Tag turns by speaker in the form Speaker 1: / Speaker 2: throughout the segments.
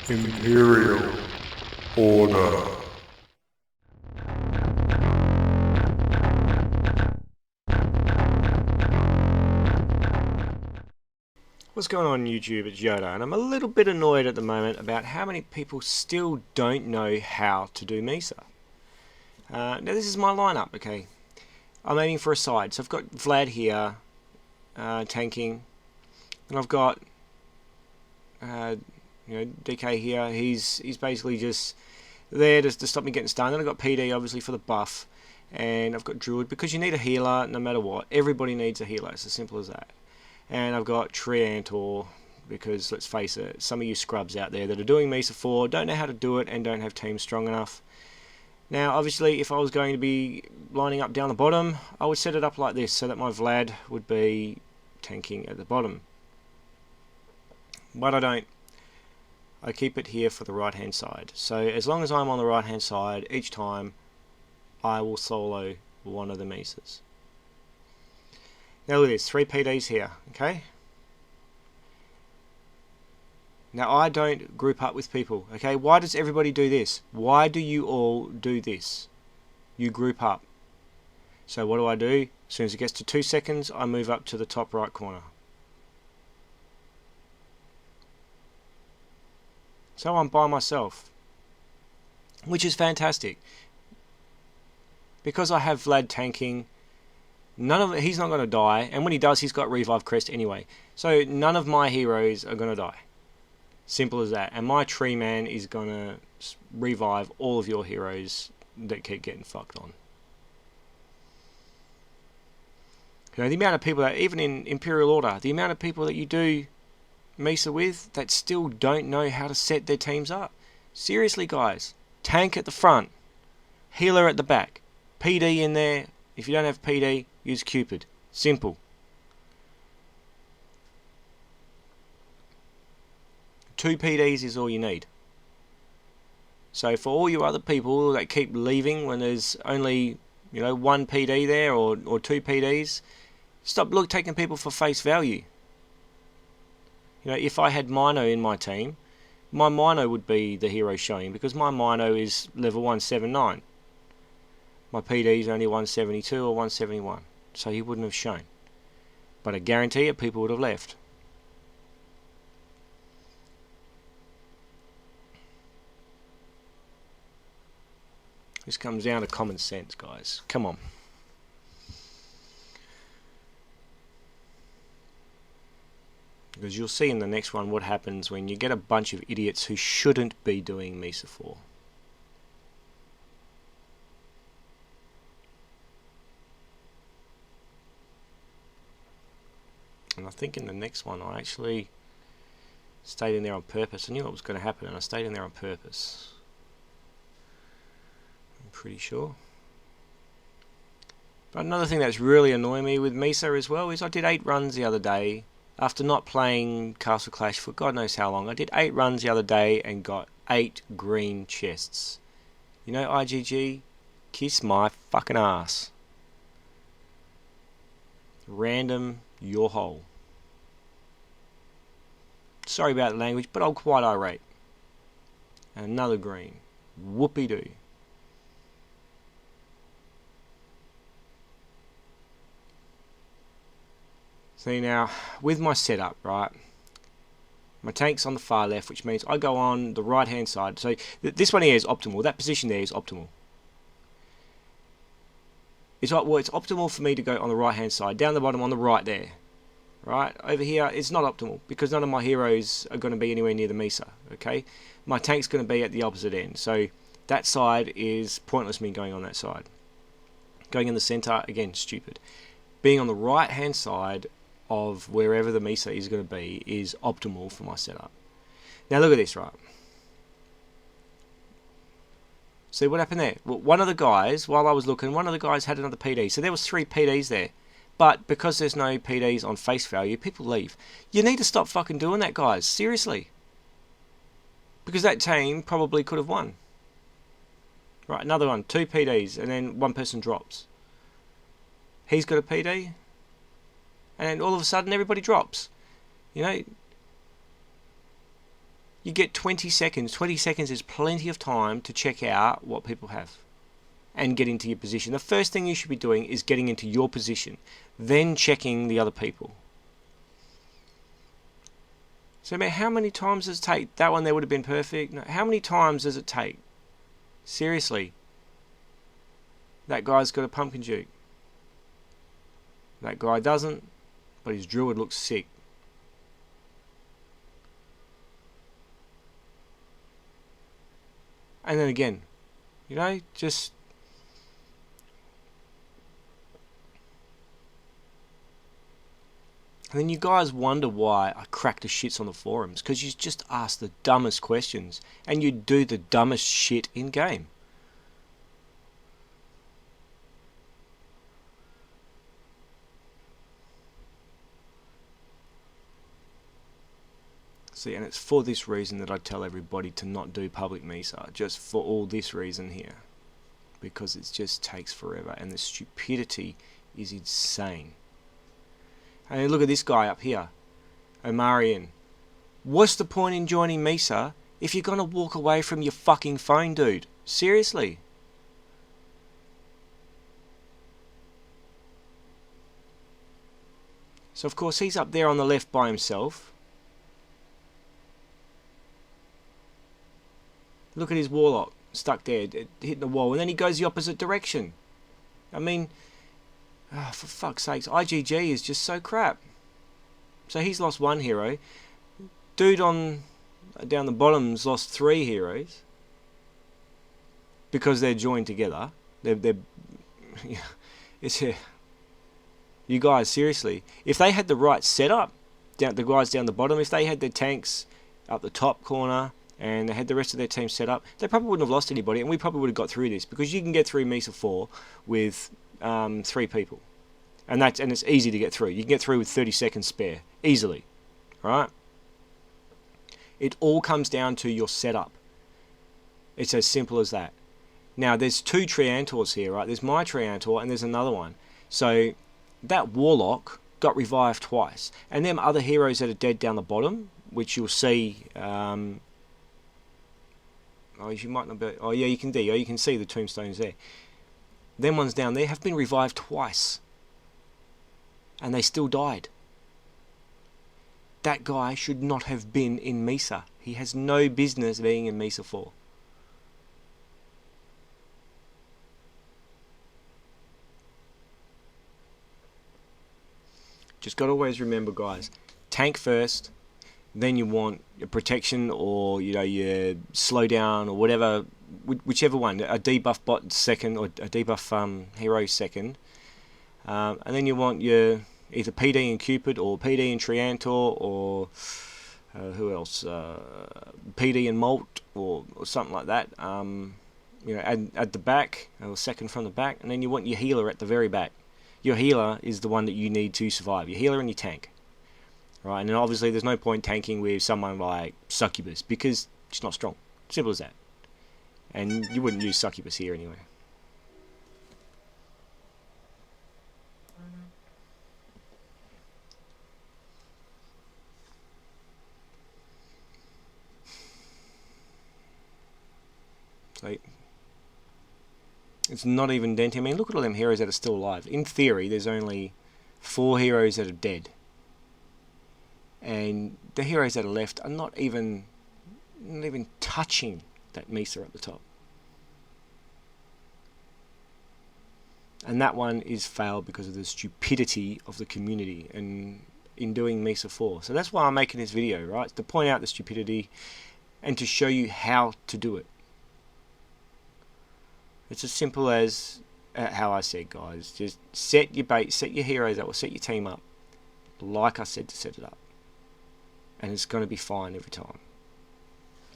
Speaker 1: Imperial Order.
Speaker 2: What's going on YouTube? It's iYoDa, and I'm a little bit annoyed at the moment about how many people still don't know how to do Mesa. Now this is my lineup, okay? I'm aiming for a side, so I've got Vlad here, tanking, and I've got DK here. He's basically just there to stop me getting stunned. Then I've got PD obviously for the buff, and I've got Druid because you need a healer no matter what. Everybody needs a healer. It's as simple as that. And I've got Triantor because, let's face it, some of you scrubs out there that are doing Mesa 4 don't know how to do it and don't have teams strong enough. Now, obviously, if I was going to be lining up down the bottom, I would set it up like this so that my Vlad would be tanking at the bottom. But I don't. I keep it here for the right-hand side. So as long as I'm on the right-hand side, each time I will solo one of the Mesas. Now look at this, 3 PDs here, okay? Now I don't group up with people, okay? Why does everybody do this? Why do you all do this? You group up. So what do? As soon as it gets to 2 seconds, I move up to the top right corner. So I'm by myself, which is fantastic. Because I have Vlad tanking, he's not going to die, and when he does, he's got revive crest anyway. So none of my heroes are going to die. Simple as that. And my tree man is going to revive all of your heroes that keep getting fucked on. You know, the amount of people that, even in Imperial Order, the amount of people that you do Mesa with that still don't know how to set their teams up. Seriously, guys. Tank at the front. Healer at the back. PD in there. If you don't have PD, use Cupid. Simple. 2 PDs is all you need. So for all you other people that keep leaving when there's only 1 PD there or 2 PDs, stop taking people for face value. If I had Mino in my team, my Mino would be the hero showing because my Mino is level 179. My PD is only 172 or 171, so he wouldn't have shown. But I guarantee it, people would have left. This comes down to common sense, guys. Come on. Because you'll see in the next one what happens when you get a bunch of idiots who shouldn't be doing Mesa 4. And I think in the next one I actually stayed in there on purpose. I knew what was going to happen and I stayed in there on purpose. I'm pretty sure. But another thing that's really annoying me with Mesa as well is I did 8 runs the other day after not playing Castle Clash for God knows how long. I did 8 runs the other day and got 8 green chests. You know, IGG, kiss my fucking ass. Random your hole. Sorry about the language, but I'm quite irate. And another green. Whoopie-doo. See now, with my setup, right, my tank's on the far left, which means I go on the right hand side. So this one here is optimal. That position there is optimal. It's optimal for me to go on the right hand side, down the bottom on the right there. Right, over here it's not optimal because none of my heroes are going to be anywhere near the Mesa, okay? My tank's going to be at the opposite end, so that side is pointless me going on that side. Going in the center, again, stupid. Being on the right hand side of wherever the Mesa is going to be is optimal for my setup. Now look at this, right? See what happened there? Well, one of the guys, while I was looking, one of the guys had another PD. So there was 3 PDs there. But because there's no PDs on face value, people leave. You need to stop fucking doing that, guys. Seriously. Because that team probably could have won. Right, another one. 2 PDs, and then one person drops. He's got a PD. And all of a sudden, everybody drops. You know, You get 20 seconds. 20 seconds is plenty of time to check out what people have and get into your position. The first thing you should be doing is getting into your position, then checking the other people. So, man, how many times does it take? That one there would have been perfect. No, how many times does it take? Seriously. That guy's got a pumpkin juke. That guy doesn't, but his druid looks sick. And then again, you know, just... And then you guys wonder why I crack the shits on the forums, because you just ask the dumbest questions, and you do the dumbest shit in game. See, and it's for this reason that I tell everybody to not do public Mesa, just for all this reason here. Because it just takes forever, and the stupidity is insane. And look at this guy up here, Omarion. What's the point in joining Mesa if you're gonna walk away from your fucking phone, dude? Seriously? So of course he's up there on the left by himself. Look at his warlock stuck there, hitting the wall, and then he goes the opposite direction. I mean, oh, for fuck's sakes, IGG is just so crap. So he's lost one hero. Dude on down the bottom's lost 3 heroes because they're joined together. They're it's you guys, seriously, if they had the right setup, the guys down the bottom, if they had their tanks up the top corner and they had the rest of their team set up, they probably wouldn't have lost anybody, and we probably would have got through this, because you can get through Mesa 4 with 3 people, and it's easy to get through. You can get through with 30 seconds spare easily, right? It all comes down to your setup. It's as simple as that. Now there's 2 Triantors here, right? There's my Triantor and there's another one. So that Warlock got revived twice, and them other heroes that are dead down the bottom, which you'll see. Oh, you might not be. Oh, yeah, you can do. You can see the tombstones there. Them ones down there have been revived twice, and they still died. That guy should not have been in Mesa. He has no business being in Mesa 4. Just got to always remember, guys, tank first, then you want your protection, or your slowdown, or whatever, whichever one, a debuff bot second, or a debuff hero second, and then you want your either PD and Cupid, or PD and Triantor, or who else, PD and Molt, or something like that. At the back, or second from the back, and then you want your healer at the very back. Your healer is the one that you need to survive. Your healer and your tank. Right, and then obviously there's no point tanking with someone like Succubus, because she's not strong. Simple as that. And you wouldn't use Succubus here anyway. So it's not even denting. I mean, look at all them heroes that are still alive. In theory, there's only 4 heroes that are dead. And the heroes that are left are not even touching that Mesa at the top. And that one is failed because of the stupidity of the community and in doing Mesa 4. So that's why I'm making this video, right? To point out the stupidity and to show you how to do it. It's as simple as how I said, guys. Just set your bait, set your heroes up, or set your team up like I said to set it up. And it's going to be fine every time.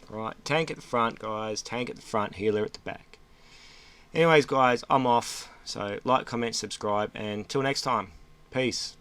Speaker 2: Right, tank at the front, guys. Tank at the front, healer at the back. Anyways, guys, I'm off. So like, comment, subscribe, and till next time. Peace.